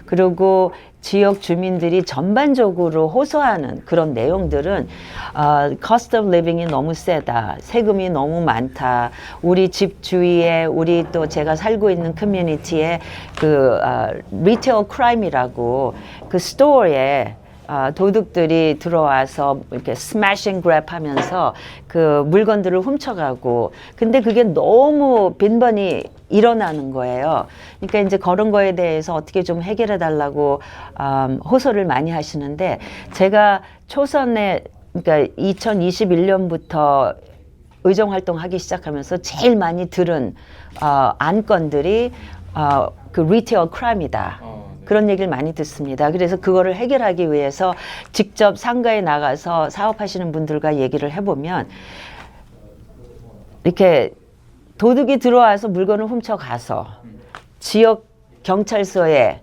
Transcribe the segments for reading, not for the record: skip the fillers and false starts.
그리고 지역 주민들이 전반적으로 호소하는 그런 내용들은 cost of living이 너무 세다, 세금이 너무 많다, 우리 집 주위에 우리 또 제가 살고 있는 커뮤니티에 그 리테일 크라임이라고 그 스토어에 도둑들이 들어와서 이렇게 스매시 앤 그랩 하면서 그 물건들을 훔쳐가고, 근데 그게 너무 빈번히 일어나는 거예요. 그러니까 이제 그런 거에 대해서 어떻게 좀 해결해 달라고 호소를 많이 하시는데, 제가 초선에 그러니까 2021년부터 의정 활동하기 시작하면서 제일 많이 들은 안건들이 그 리테일 크라임이다. 그런 얘기를 많이 듣습니다. 그래서 그거를 해결하기 위해서 직접 상가에 나가서 사업하시는 분들과 얘기를 해보면, 이렇게 도둑이 들어와서 물건을 훔쳐가서 지역 경찰서에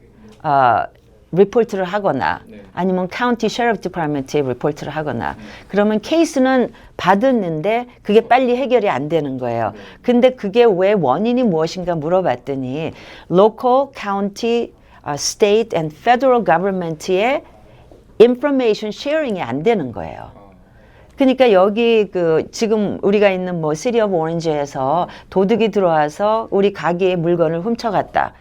리포트를 하거나 아니면 카운티 셰리프 디파트먼트에 리포트를 하거나 그러면 케이스는 받았는데 그게 빨리 해결이 안 되는 거예요. 근데 그게 왜 원인이 무엇인가 물어봤더니 local, county, state and federal government의 information sharing이 안 되는 거예요. 그러니까 여기 그 지금 우리가 있는 뭐 시티 오브 오렌지에서 도둑이 들어와서 우리 가게에 물건을 훔쳐갔다.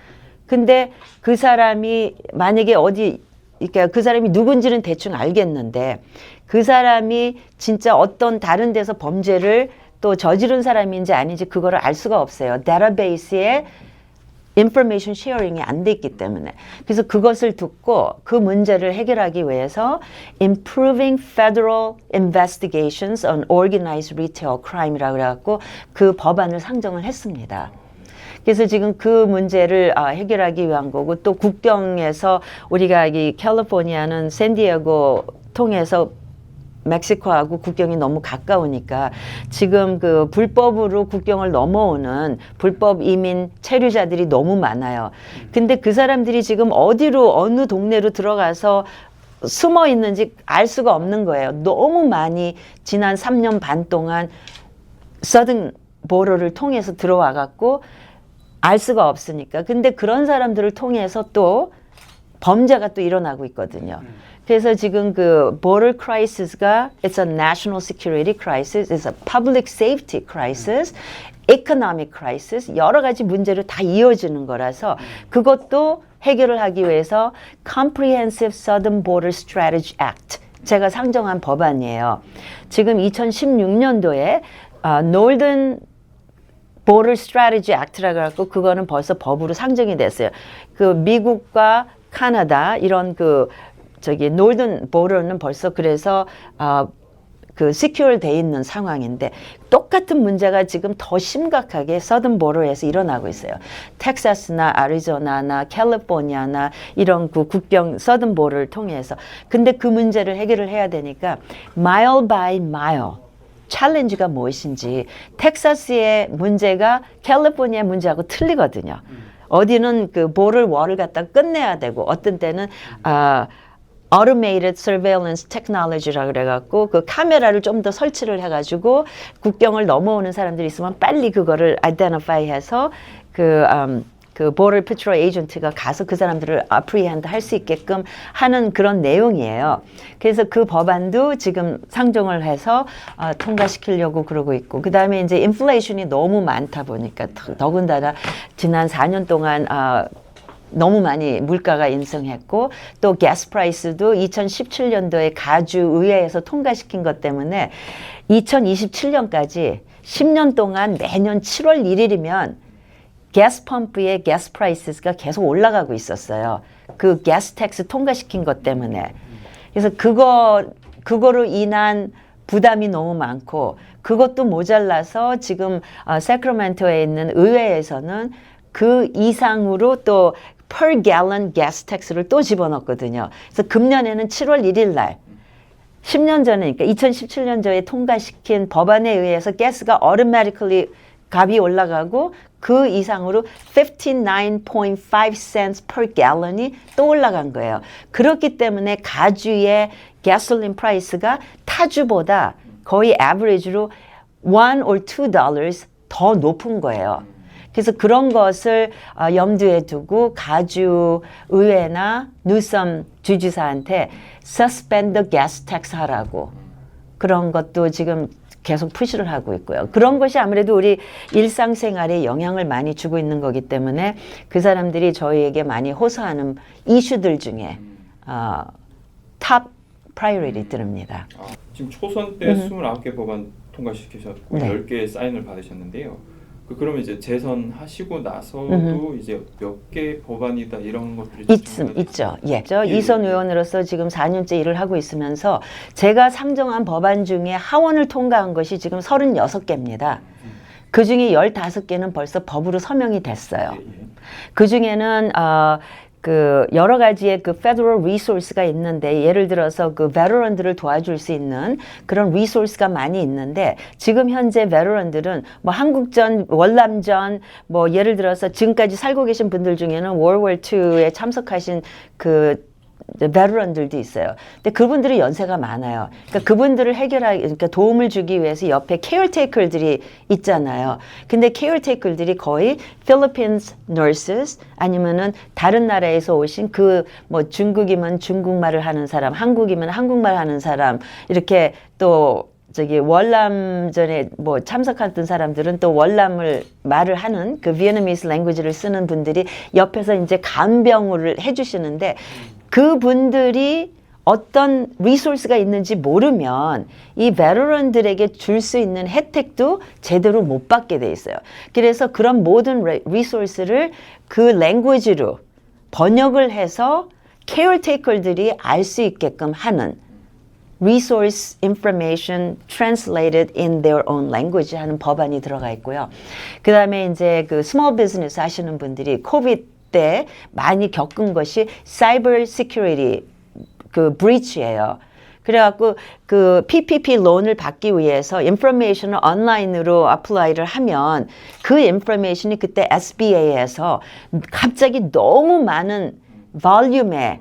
근데 그 사람이 만약에 그러니까 그 사람이 누군지는 대충 알겠는데 그 사람이 진짜 어떤 다른 데서 범죄를 또 저지른 사람인지 아닌지 그거를 알 수가 없어요. 데이터베이스에 인포메이션 쉐어링이 안 돼 있기 때문에. 그래서 그것을 듣고 그 문제를 해결하기 위해서 Improving Federal Investigations on Organized Retail Crime이라고 그래갖고 그 법안을 상정을 했습니다. 그래서 지금 그 문제를 해결하기 위한 거고, 또 국경에서 우리가 이 캘리포니아는 샌디에고 통해서 멕시코하고 국경이 너무 가까우니까 지금 그 불법으로 국경을 넘어오는 불법 이민 체류자들이 너무 많아요. 근데 그 사람들이 지금 어디로 어느 동네로 들어가서 숨어 있는지 알 수가 없는 거예요. 너무 많이 지난 3년 반 동안 서든 보러를 통해서 들어와 갖고 알 수가 없으니까. 근데 그런 사람들을 통해서 또 범죄가 또 일어나고 있거든요. 그래서 지금 그 border crisis가 it's a national security crisis, it's a public safety crisis, economic crisis, 여러 가지 문제로 다 이어지는 거라서 그것도 해결을 하기 위해서 Comprehensive Southern Border Strategy Act 제가 상정한 법안이에요. 지금 2016년도에 Northern Border Strategy Act라고 하고 그거는 벌써 법으로 상정이 됐어요. 그 미국과 캐나다 이런 그 저기 노던 보더는 벌써 그래서 그 시큐어 돼 있는 상황인데 똑같은 문제가 지금 더 심각하게 서든 보더에서 일어나고 있어요. 텍사스나 애리조나나 캘리포니아나 이런 그 국경 서든 보더를 통해서. 근데 그 문제를 해결을 해야 되니까 mile by mile 챌린지가 무엇인지, 텍사스의 문제가 캘리포니아 문제하고 틀리거든요. 어디는 그 보더 월을 갖다 끝내야 되고 어떤 때는 Automated Surveillance Technology라고 그래갖고 그 카메라를 좀 더 설치를 해가지고 국경을 넘어오는 사람들이 있으면 빨리 그거를 identify해서 그 Border Patrol Agent가 가서 그 사람들을 apprehend 할 수 있게끔 하는 그런 내용이에요. 그래서 그 법안도 지금 상정을 해서 통과시키려고 그러고 있고, 그 다음에 이제 인플레이션이 너무 많다 보니까 더군다나 지난 4년 동안 너무 많이 물가가 인상했고, 또 가스 프라이스도 2017년도에 가주 의회에서 통과시킨 것 때문에 2027년까지 10년 동안 매년 7월 1일이면 가스 펌프의 가스 프라이스가 계속 올라가고 있었어요. 그 가스 텍스 통과시킨 것 때문에. 그래서 그거로 인한 부담이 너무 많고, 그것도 모자라서 지금 세크라멘토에 있는 의회에서는 그 이상으로 또 per gallon gas tax를 또 집어넣거든요. 그래서 금년에는 7월 1일 날 10년 전에, 그러니까 2017년도에 통과시킨 법안에 의해서 가스가 automatically 값이 올라가고 그 이상으로 59.5 cents per gallon이 또 올라간 거예요. 그렇기 때문에 가주의 gasoline price가 타주보다 거의 average로 $1 or $2 더 높은 거예요. 그래서 그런 것을 염두에 두고 가주 의회나 누섬 주지사한테 suspend the gas tax 하라고 그런 것도 지금 계속 푸시를 하고 있고요. 그런 것이 아무래도 우리 일상생활에 영향을 많이 주고 있는 거기 때문에 그 사람들이 저희에게 많이 호소하는 이슈들 중에 탑 프라이어리티들입니다. 지금 초선 때 29개 법안 통과시키셨고 네. 10개의 사인을 받으셨는데요. 그러면 이제 재선하시고 나서도 이제 몇 개 법안이다 이런 것들이 있죠. 예. 저 이선 의원으로서 지금 4년째 일을 하고 있으면서 제가 상정한 법안 중에 하원을 통과한 것이 지금 36개입니다. 그 중에 15개는 벌써 법으로 서명이 됐어요. 그 중에는 그 여러 가지의 그 federal resource가 있는데 예를 들어서 그 veteran들을 도와줄 수 있는 그런 resource가 많이 있는데 지금 현재 veteran들은 뭐 한국전, 월남전 뭐 예를 들어서 지금까지 살고 계신 분들 중에는 World War II에 참석하신 그 veteran들도 있어요. 근데 그분들이 연세가 많아요. 그러니까 그분들을 그러니까 도움을 주기 위해서 옆에 caretaker들이 있잖아요. 근데 caretaker들이 거의 Philippines nurses 아니면은 다른 나라에서 오신 그 뭐 중국이면 중국말을 하는 사람, 한국이면 한국말 하는 사람 이렇게 또 저기 월남전에 뭐 참석했던 사람들은 또 월남을 말을 하는 그 Vietnamese language를 쓰는 분들이 옆에서 이제 간병을 해주시는데 그분들이 어떤 리소스가 있는지 모르면 이 베테랑들에게 줄 수 있는 혜택도 제대로 못 받게 돼 있어요. 그래서 그런 모든 리소스를 그 랭귀지로 번역을 해서 케어테이커들이 알 수 있게끔 하는 resource information translated in their own language 하는 법안이 들어가 있고요. 그 다음에 이제 그 small business 하시는 분들이 코비드 때 많이 겪은 것이 cyber security 그 breach예요. 그래갖고 그 PPP 론을 받기 위해서 인포메이션을 온라인으로 어플라이를 하면 그 인포메이션이 그때 SBA에서 갑자기 너무 많은 볼륨의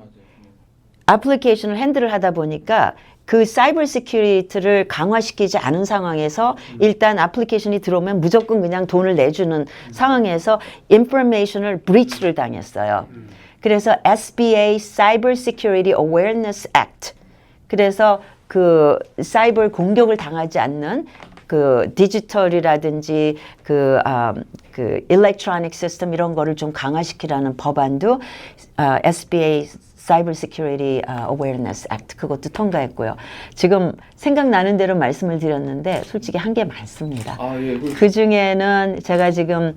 애플리케이션을 핸들을 하다 보니까 그 사이버 시큐리티를 강화시키지 않은 상황에서 일단 애플리케이션이 들어오면 무조건 그냥 돈을 내주는 상황에서 인포메이션을 브리치를 당했어요. 그래서 SBA Cyber Security Awareness Act 그래서 그 사이버 공격을 당하지 않는 그 디지털이라든지 그 일렉트로닉 시스템 이런 거를 좀 강화시키라는 법안도 SBA Cyber Security Awareness Act 그것도 통과했고요. 지금 생각나는 대로 말씀을 드렸는데 솔직히 한 게 많습니다. 그 중에는 제가 지금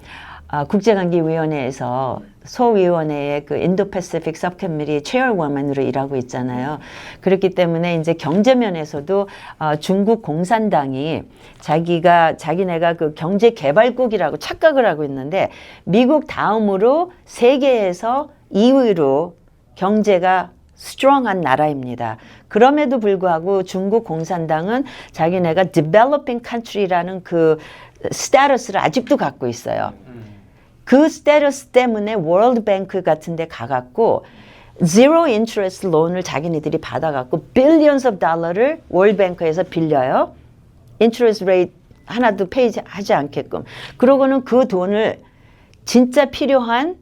국제관계위원회에서 소위원회의 그 인도-패시픽 서브커미티 체어워먼으로 일하고 있잖아요. 그렇기 때문에 이제 경제면에서도 중국 공산당이 자기네가 그 경제개발국이라고 착각을 하고 있는데 미국 다음으로 세계에서 2위로 경제가 스트롱한 나라입니다. 그럼에도 불구하고 중국 공산당은 자기네가 developing country라는 그 스테이터스를 아직도 갖고 있어요. 그 스테이터스 때문에 월드뱅크 같은 데 가갖고 zero interest 론을 자기네들이 받아갖고 billions of dollar를 월드뱅크에서 빌려요. interest rate 하나도 페이하지 않게끔. 그러고는 그 돈을 진짜 필요한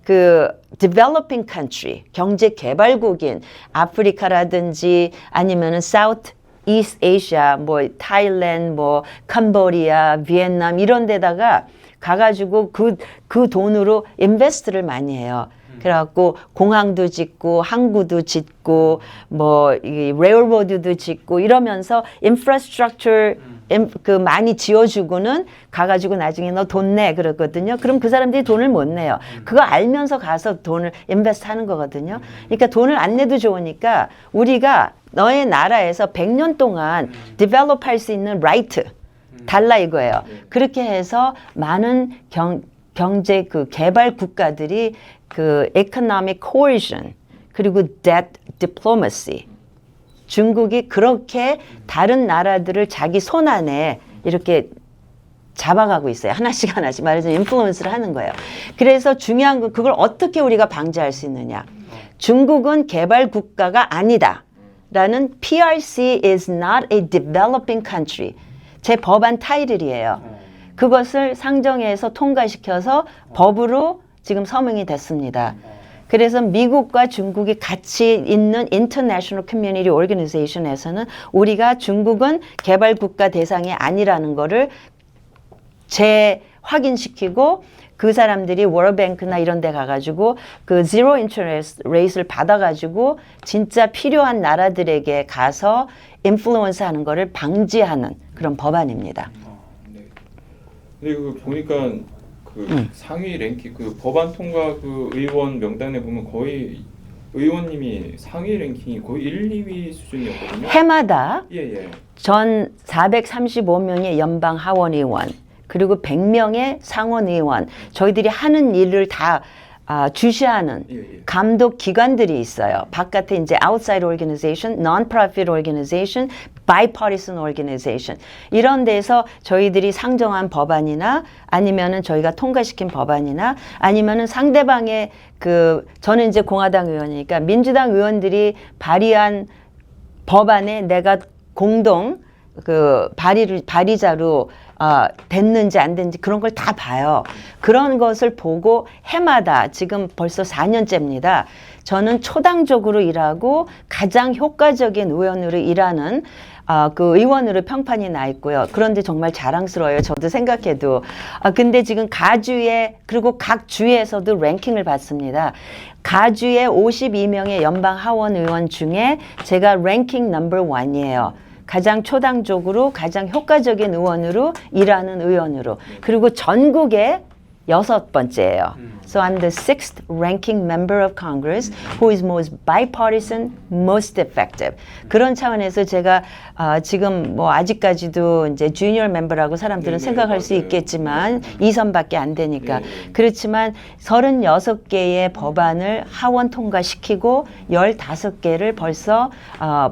그 developing country, 경제 개발국인 아프리카라든지 아니면은 South East Asia, 뭐 타일랜드, 뭐 캄보디아, 비엔남 이런 데다가 가가지고 그 돈으로 인베스트를 많이 해요. 그래갖고 공항도 짓고 항구도 짓고 뭐 이 레일로드도 짓고 이러면서 인프라스트럭처 그 많이 지어주고는 가가지고 나중에 너 돈 내 그러거든요. 그럼 그 사람들이 돈을 못 내요. 그거 알면서 가서 돈을 인베스트 하는 거거든요. 그러니까 돈을 안 내도 좋으니까 우리가 너의 나라에서 100년 동안 디벨롭 할 수 있는 라이트 달라 이거예요. 그렇게 해서 많은 경제 그 개발 국가들이 그 economic coercion 그리고 debt diplomacy 중국이 그렇게 다른 나라들을 자기 손 안에 이렇게 잡아가고 있어요. 하나씩 하나씩 말하자면 인플루언스를 하는 거예요. 그래서 중요한 건 그걸 어떻게 우리가 방지할 수 있느냐. 중국은 개발 국가가 아니다. 라는 PRC is not a developing country. 제 법안 타이틀이에요. 그것을 상정해서 통과시켜서 법으로 지금 서명이 됐습니다. 그래서 미국과 중국이 같이 있는 International Community Organization에서는 우리가 중국은 개발국가 대상이 아니라는 거를 재확인시키고 그 사람들이 월뱅크나 이런 데 가가지고 그 Zero Interest Rate를 받아가지고 진짜 필요한 나라들에게 가서 인플루언스 하는 거를 방지하는 그런 법안입니다. 네. 근데 그 보니까 그 상위 랭킹 그 법안 통과 그 의원 명단에 보면 거의 의원님이 상위 랭킹이 거의 1, 2위 수준이었거든요. 해마다 예. 전 435명의 연방 하원 의원 그리고 100명의 상원 의원 저희들이 하는 일을 다 주시하는 감독 기관들이 있어요. 바깥에 이제 outside organization, non-profit organization, bipartisan organization 이런 데서 저희들이 상정한 법안이나 아니면은 저희가 통과시킨 법안이나 아니면은 상대방의 그 저는 이제 공화당 의원이니까 민주당 의원들이 발의한 법안에 내가 공동 그 발의자로 됐는지 안 됐는지 그런 걸 다 봐요. 그런 것을 보고 해마다 지금 벌써 4년째입니다. 저는 초당적으로 일하고 가장 효과적인 의원으로 일하는 그 의원으로 평판이 나 있고요. 그런데 정말 자랑스러워요. 저도 생각해도. 근데 지금 가주에 그리고 각 주에서도 랭킹을 받습니다. 가주의 52명의 연방 하원 의원 중에 제가 랭킹 넘버 1이에요. 가장 초당적으로 가장 효과적인 의원으로 일하는 의원으로 그리고 전국의 6번째예요. So I'm the 6th ranking member of Congress who is most bipartisan, most effective. 그런 차원에서 제가 지금 뭐 아직까지도 이제 주니어 멤버라고 사람들은 생각할 수 있겠지만 2선밖에 안 되니까 그렇지만 36개의 법안을 하원 통과시키고 15개를 벌써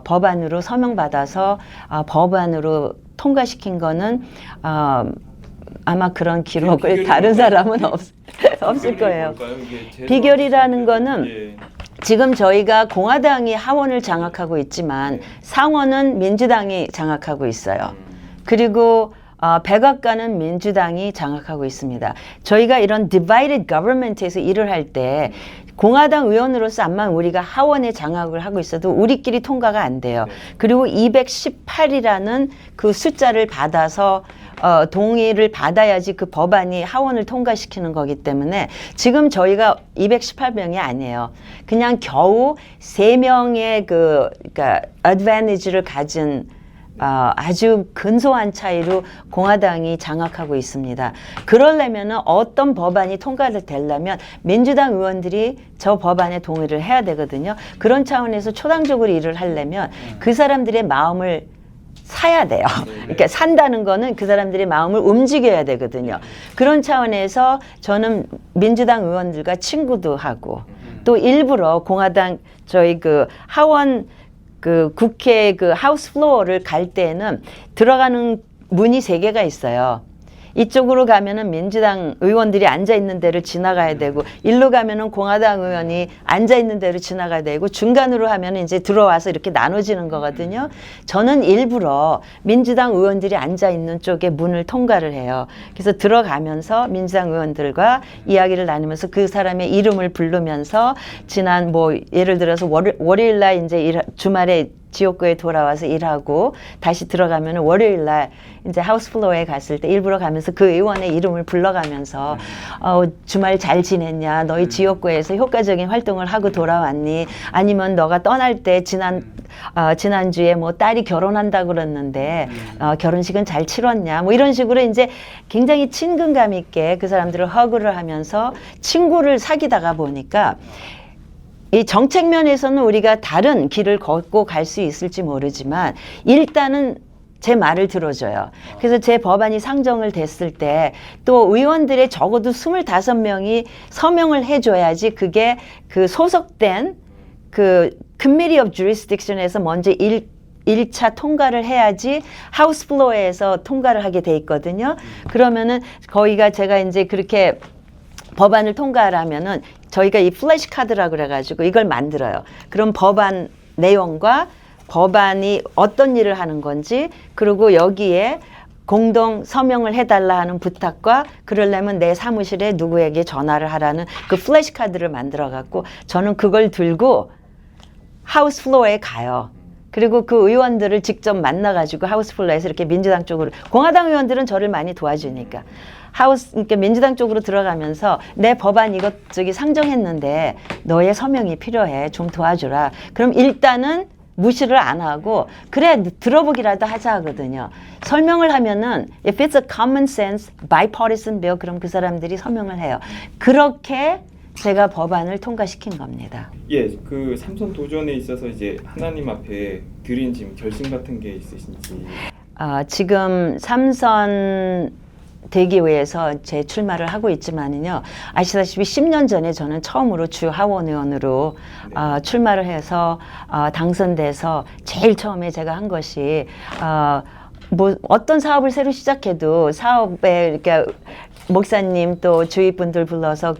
법안으로 서명받아서 법안으로 통과시킨 거는 아마 그런 기록을 다른 사람은 없을 거예요. 비결이라는 거는 지금 저희가 공화당이 하원을 장악하고 있지만 상원은 민주당이 장악하고 있어요. 그리고 백악관은 민주당이 장악하고 있습니다. 저희가 이런 divided government에서 일을 할 때 공화당 의원으로서 암만 우리가 하원에 장악을 하고 있어도 우리끼리 통과가 안 돼요. 그리고 218이라는 그 숫자를 받아서 동의를 받아야지 그 법안이 하원을 통과시키는 거기 때문에 지금 저희가 218명이 아니에요. 그냥 겨우 3명의 그러니까 advantage를 가진 아주 근소한 차이로 공화당이 장악하고 있습니다. 그러려면 어떤 법안이 통과되려면 민주당 의원들이 저 법안에 동의를 해야 되거든요. 그런 차원에서 초당적으로 일을 하려면 그 사람들의 마음을 사야 돼요. 그러니까 산다는 거는 그 사람들의 마음을 움직여야 되거든요. 그런 차원에서 저는 민주당 의원들과 친구도 하고 또 일부러 공화당 저희 그 하원 그 국회 그 하우스 플로어를 갈 때는 들어가는 문이 3개가 있어요. 이쪽으로 가면은 민주당 의원들이 앉아 있는 데를 지나가야 되고 일로 가면은 공화당 의원이 앉아 있는 데로 지나가야 되고 중간으로 하면은 이제 들어와서 이렇게 나눠지는 거거든요. 저는 일부러 민주당 의원들이 앉아 있는 쪽에 문을 통과를 해요. 그래서 들어가면서 민주당 의원들과 이야기를 나누면서 그 사람의 이름을 부르면서 지난 뭐 예를 들어서 월요일 날 이제 주말에 지역구에 돌아와서 일하고 다시 들어가면 월요일 날 이제 하우스 플로어에 갔을 때 일부러 가면서 그 의원의 이름을 불러가면서 주말 잘 지냈냐, 너희 지역구에서 효과적인 활동을 하고 돌아왔니, 아니면 너가 떠날 때 지난주에 뭐 딸이 결혼한다고 그랬는데 결혼식은 잘 치렀냐, 뭐 이런 식으로 이제 굉장히 친근감 있게 그 사람들을 허그를 하면서 친구를 사귀다가 보니까 이 정책 면에서는 우리가 다른 길을 걷고 갈 수 있을지 모르지만 일단은 제 말을 들어줘요. 그래서 제 법안이 상정을 됐을 때 또 의원들의 적어도 25명이 서명을 해줘야지 그게 그 소속된 그 Committee of Jurisdiction에서 먼저 1차 통과를 해야지 하우스 플로어에서 통과를 하게 돼 있거든요. 그러면은 거기가 제가 이제 그렇게 법안을 통과하려면은 저희가 이 플래시 카드라 그래가지고 이걸 만들어요. 그럼 법안 내용과 법안이 어떤 일을 하는 건지, 그리고 여기에 공동 서명을 해달라 하는 부탁과 그러려면 내 사무실에 누구에게 전화를 하라는 그 플래시카드를 만들어 갖고 저는 그걸 들고 하우스 플로어에 가요. 그리고 그 의원들을 직접 만나가지고 하우스 플로어에서 이렇게 민주당 쪽으로, 공화당 의원들은 저를 많이 도와주니까 그러니까 민주당 쪽으로 들어가면서 내 법안 이것저기 상정했는데 너의 서명이 필요해. 좀 도와주라. 그럼 일단은 무시를 안 하고 그래 들어보기라도 하자 하거든요. 설명을 하면은 if it's a common sense bipartisan bill 그럼 그 사람들이 서명을 해요. 그렇게 제가 법안을 통과시킨 겁니다. 예, 그 삼선 도전에 있어서 이제 하나님 앞에 드린 지금 결심 같은 게 있으신지. 지금 삼선 되기 위해서 재출마를 하고 있지만은요, 아시다시피 10년 전에 저는 처음으로 주 하원 의원으로 출마를 해서 당선돼서 제일 처음에 제가 한 것이 뭐 어떤 사업을 새로 시작해도 사업에 이렇게 목사님 또 주위 분들 불러서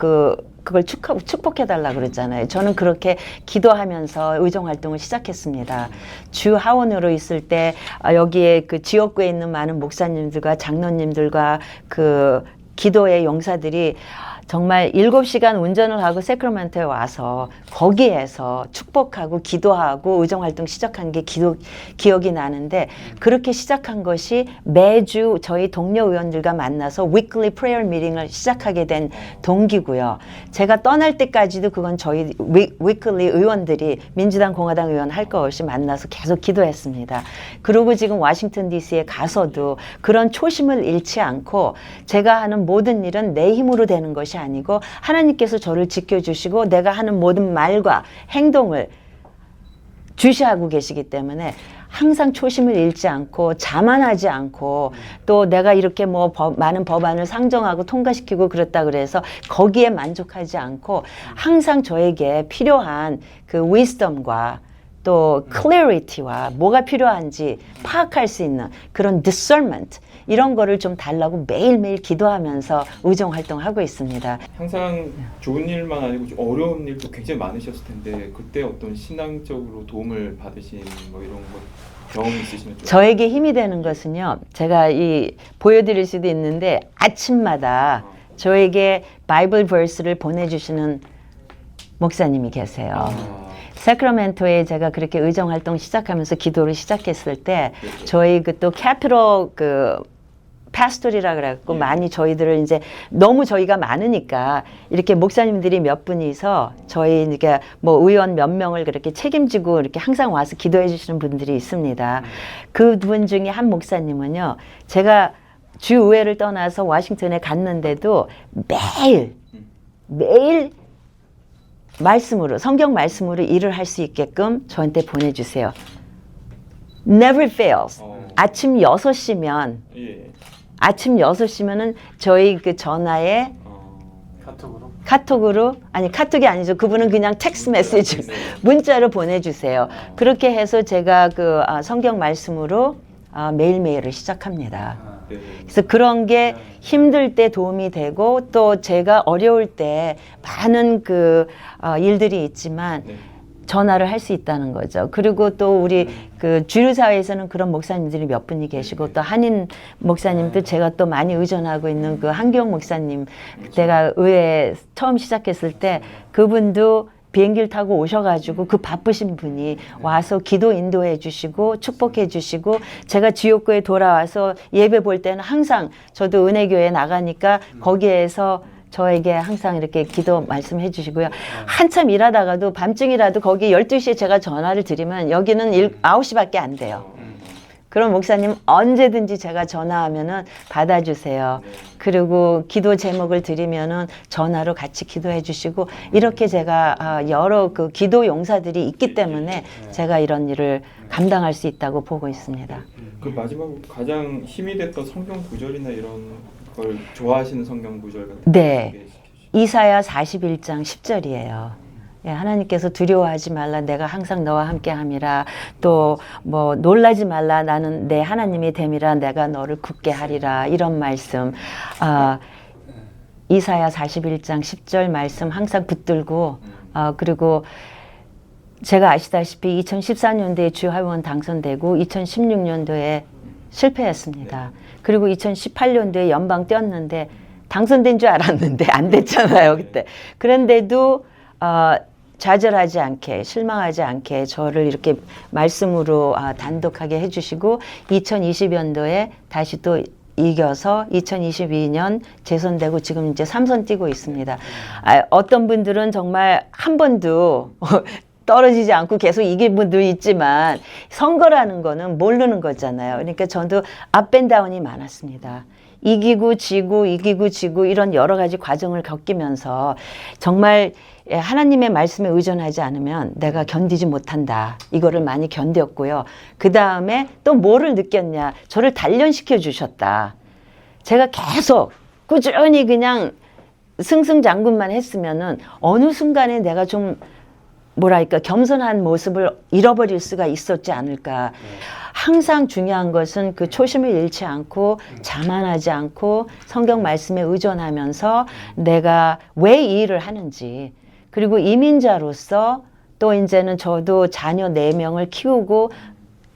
그걸 축복해달라 그랬잖아요. 저는 그렇게 기도하면서 의정 활동을 시작했습니다. 주 하원으로 있을 때 여기에 그 지역구에 있는 많은 목사님들과 장로님들과 그 기도의 용사들이 정말 7시간 운전을 하고 세크라멘토에 와서 거기에서 축복하고 기도하고 의정활동 시작한 게 기억이 나는데, 그렇게 시작한 것이 매주 저희 동료 의원들과 만나서 weekly prayer meeting을 시작하게 된 동기고요. 제가 떠날 때까지도 그건 저희 weekly 의원들이 민주당 공화당 의원 할 것 없이 만나서 계속 기도했습니다. 그리고 지금 워싱턴 DC에 가서도 그런 초심을 잃지 않고 제가 하는 모든 일은 내 힘으로 되는 것이 아니고 하나님께서 저를 지켜주시고 내가 하는 모든 말과 행동을 주시하고 계시기 때문에 항상 초심을 잃지 않고 자만하지 않고, 또 내가 이렇게 뭐 많은 법안을 상정하고 통과시키고 그랬다 그래서 거기에 만족하지 않고 항상 저에게 필요한 그 wisdom과 또 clarity와 뭐가 필요한지 파악할 수 있는 그런 discernment, 이런 거를 좀 달라고 매일매일 기도하면서 의정 활동하고 있습니다. 항상 좋은 일만 아니고 좀 어려운 일도 굉장히 많으셨을 텐데 그때 어떤 신앙적으로 도움을 받으신 뭐 이런 거 경험이 있으시면 좀. 저에게 힘이 되는 것은요, 제가 보여드릴 수도 있는데 아침마다 저에게 바이블 버스를 보내주시는 목사님이 계세요. 세크라멘토에 제가 그렇게 의정 활동 시작하면서 기도를 시작했을 때 저희 그 또 캐피털 그 파스토리라 그래갖고 많이 저희들을 이제 너무 저희가 많으니까 이렇게 목사님들이 몇 분이서 저희 이게 뭐 의원 몇 명을 그렇게 책임지고 이렇게 항상 와서 기도해 주시는 분들이 있습니다. 그 분 중에 한 목사님은요, 제가 주의회를 떠나서 워싱턴에 갔는데도 매일 말씀으로, 성경 말씀으로 일을 할 수 있게끔 저한테 보내주세요. Never fails. 아침 6시면 아침 6시면은 저희 그 전화에 카톡으로 아니 카톡이 아니죠. 그분은 그냥 텍스트 메시지 문자로 보내주세요. 그렇게 해서 제가 그 성경 말씀으로 매일매일을 시작합니다. 그래서 그런 게 힘들 때 도움이 되고, 또 제가 어려울 때 많은 그 일들이 있지만 전화를 할 수 있다는 거죠. 그리고 또 우리 그 주류 사회에서는 그런 목사님들이 몇 분이 계시고, 또 한인 목사님들 제가 또 많이 의존하고 있는 그 한경 목사님, 제가 의회 처음 시작했을 때 그분도 비행기를 타고 오셔가지고 그 바쁘신 분이 와서 기도 인도해 주시고 축복해 주시고, 제가 지역구에 돌아와서 예배 볼 때는 항상 저도 은혜교회 나가니까 거기에서 저에게 항상 이렇게 기도 말씀해 주시고요. 한참 일하다가도 밤중이라도 거기 12시에 제가 전화를 드리면 여기는 9시밖에 안 돼요. 그럼 목사님 언제든지 제가 전화하면은 받아주세요. 그리고 기도 제목을 드리면은 전화로 같이 기도해 주시고, 이렇게 제가 여러 그 기도 용사들이 있기 때문에 제가 이런 일을 감당할 수 있다고 보고 있습니다. 그 마지막으로 가장 힘이 됐던 성경 구절이나 이런 걸 좋아하시는 성경 구절 같은 네, 이사야 41장 10절이에요. 예, 하나님께서 두려워하지 말라, 내가 항상 너와 함께함이라. 또 뭐 놀라지 말라, 나는 내 하나님이 됨이라, 내가 너를 굳게 하리라. 이런 말씀, 이사야 41장 10절 말씀 항상 붙들고, 그리고 제가 아시다시피 2014년도에 주하원 당선되고 2016년도에 실패했습니다. 그리고 2018년도에 연방 뛰었는데 당선된 줄 알았는데 안 됐잖아요, 그때. 그런데도 좌절하지 않게, 실망하지 않게 저를 이렇게 말씀으로 단독하게 해주시고 2020년도에 다시 또 이겨서 2022년 재선되고 지금 이제 3선 뛰고 있습니다. 어떤 분들은 정말 한 번도 떨어지지 않고 계속 이긴 분도 있지만 선거라는 거는 모르는 거잖아요. 그러니까 저도 업앤다운이 많았습니다. 이기고 지고 이기고 지고 이런 여러 가지 과정을 겪으면서 정말 하나님의 말씀에 의존하지 않으면 내가 견디지 못한다. 이거를 많이 견뎠고요. 그 다음에 또 뭐를 느꼈냐. 저를 단련시켜 주셨다. 제가 계속 꾸준히 그냥 승승장구만 했으면은 어느 순간에 내가 좀 뭐랄까 겸손한 모습을 잃어버릴 수가 있었지 않을까. 항상 중요한 것은 그 초심을 잃지 않고 자만하지 않고 성경 말씀에 의존하면서 내가 왜 이 일을 하는지, 그리고 이민자로서 또 이제는 저도 자녀 4명을 키우고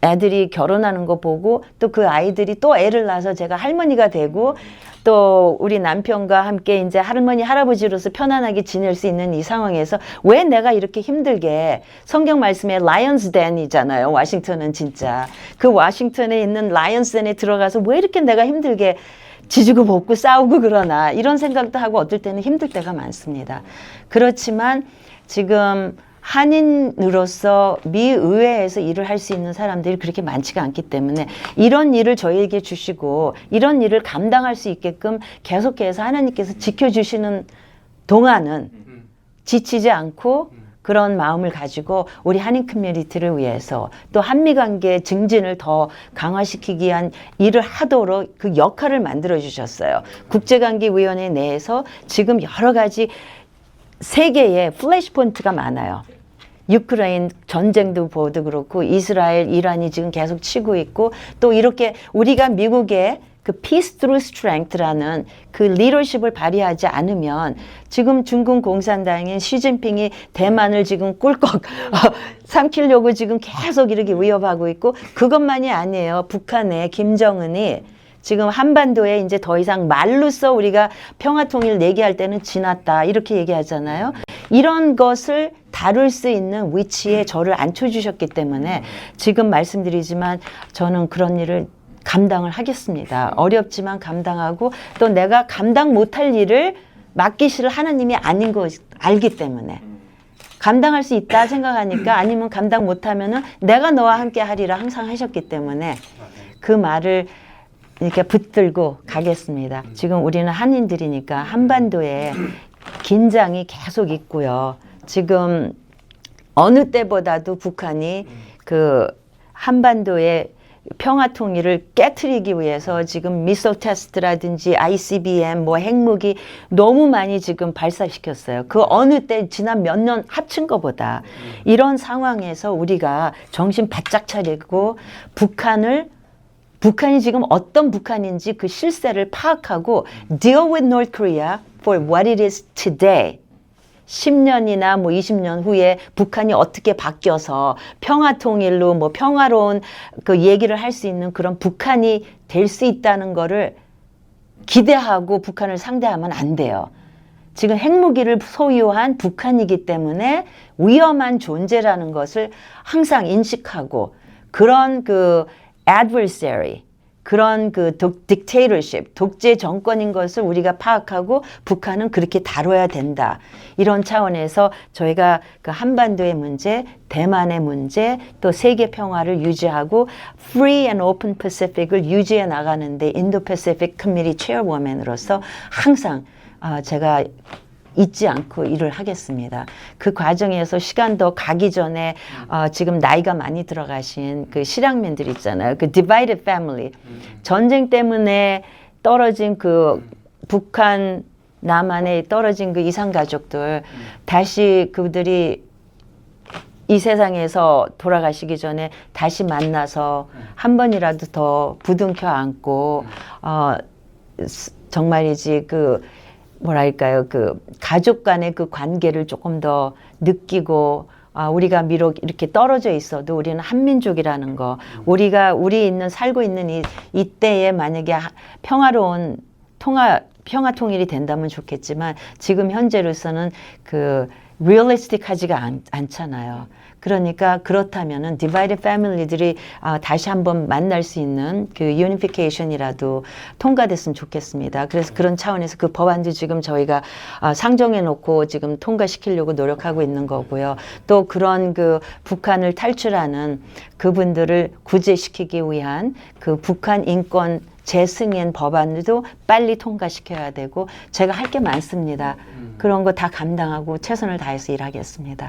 애들이 결혼하는 거 보고 또 그 아이들이 또 애를 낳아서 제가 할머니가 되고 또 우리 남편과 함께 이제 할머니 할아버지로서 편안하게 지낼 수 있는 이 상황에서 왜 내가 이렇게 힘들게, 성경 말씀에 라이언스 덴이잖아요. 워싱턴은 진짜 그 워싱턴에 있는 라이언스 덴에 들어가서 왜 이렇게 내가 힘들게 지지고 볶고 싸우고 그러나, 이런 생각도 하고 어떨 때는 힘들 때가 많습니다. 그렇지만 지금 한인으로서 미 의회에서 일을 할 수 있는 사람들이 그렇게 많지가 않기 때문에 이런 일을 저희에게 주시고 이런 일을 감당할 수 있게끔 계속해서 하나님께서 지켜주시는 동안은 지치지 않고 그런 마음을 가지고 우리 한인 커뮤니티를 위해서 또 한미관계 증진을 더 강화시키기 위한 일을 하도록 그 역할을 만들어 주셨어요. 국제관계위원회 내에서 지금 여러 가지 세계에 플래시 포인트가 많아요. 유크레인 전쟁도 보도 그렇고 이스라엘, 이란이 지금 계속 치고 있고 또 이렇게 우리가 미국의 그 Peace Through Strength라는 그 리더십을 발휘하지 않으면 지금 중국 공산당인 시진핑이 대만을 지금 꿀꺽 삼키려고 지금 계속 이렇게 위협하고 있고, 그것만이 아니에요. 북한의 김정은이 지금 한반도에 이제 더 이상 말로써 우리가 평화통일 얘기할 때는 지났다 이렇게 얘기하잖아요. 이런 것을 다룰 수 있는 위치에 저를 앉혀주셨기 때문에 지금 말씀드리지만 저는 그런 일을 감당을 하겠습니다. 어렵지만 감당하고 또 내가 감당 못할 일을 맡기실 하나님이 아닌 거 알기 때문에 감당할 수 있다 생각하니까, 아니면 감당 못하면은 내가 너와 함께 하리라 항상 하셨기 때문에 그 말을 이렇게 붙들고 가겠습니다. 지금 우리는 한인들이니까 한반도에 긴장이 계속 있고요. 지금 어느 때보다도 북한이 그 한반도의 평화 통일을 깨트리기 위해서 지금 미사일 테스트라든지 ICBM 뭐 핵무기 너무 많이 지금 발사시켰어요. 그 어느 때 지난 몇 년 합친 것보다. 이런 상황에서 우리가 정신 바짝 차리고 북한이 지금 어떤 북한인지 그 실세를 파악하고 deal with North Korea for what it is today. 10년이나 뭐 20년 후에 북한이 어떻게 바뀌어서 평화통일로 뭐 평화로운 그 얘기를 할 수 있는 그런 북한이 될 수 있다는 거를 기대하고 북한을 상대하면 안 돼요. 지금 핵무기를 소유한 북한이기 때문에 위험한 존재라는 것을 항상 인식하고, 그런 그 adversary, 그런 그 dictatorship, 독재 정권인 것을 우리가 파악하고 북한은 그렇게 다뤄야 된다. 이런 차원에서 저희가 그 한반도의 문제, 대만의 문제, 또 세계 평화를 유지하고 Free and Open Pacific을 유지해 나가는데 인도-패시픽 커뮤니티 체어워맨으로서 항상 제가 잊지 않고 일을 하겠습니다. 그 과정에서 시간 더 가기 전에 지금 나이가 많이 들어가신 그 실향민들 있잖아요. 그 divided family. 전쟁 때문에 떨어진 그 북한, 남한에 떨어진 그 이산가족들 다시 그들이 이 세상에서 돌아가시기 전에 다시 만나서 한 번이라도 더 부둥켜 안고 정말이지 그 뭐랄까요, 그 가족 간의 그 관계를 조금 더 느끼고 우리가 비록 이렇게 떨어져 있어도 우리는 한민족이라는 거, 우리 살고 있는 이때에 만약에 평화로운 평화 통일이 된다면 좋겠지만 지금 현재로서는 리얼리스틱하지가 않잖아요. 그러니까 그렇다면은 디바이드 패밀리들이 다시 한번 만날 수 있는 유니피케이션이라도 통과됐으면 좋겠습니다. 그래서 그런 차원에서 그 법안도 지금 저희가 상정해 놓고 지금 통과시키려고 노력하고 있는 거고요. 또 그런 북한을 탈출하는 그분들을 구제시키기 위한 북한 인권 재승인 법안도 빨리 통과시켜야 되고 제가 할 게 많습니다. 그런 거 다 감당하고 최선을 다해서 일하겠습니다.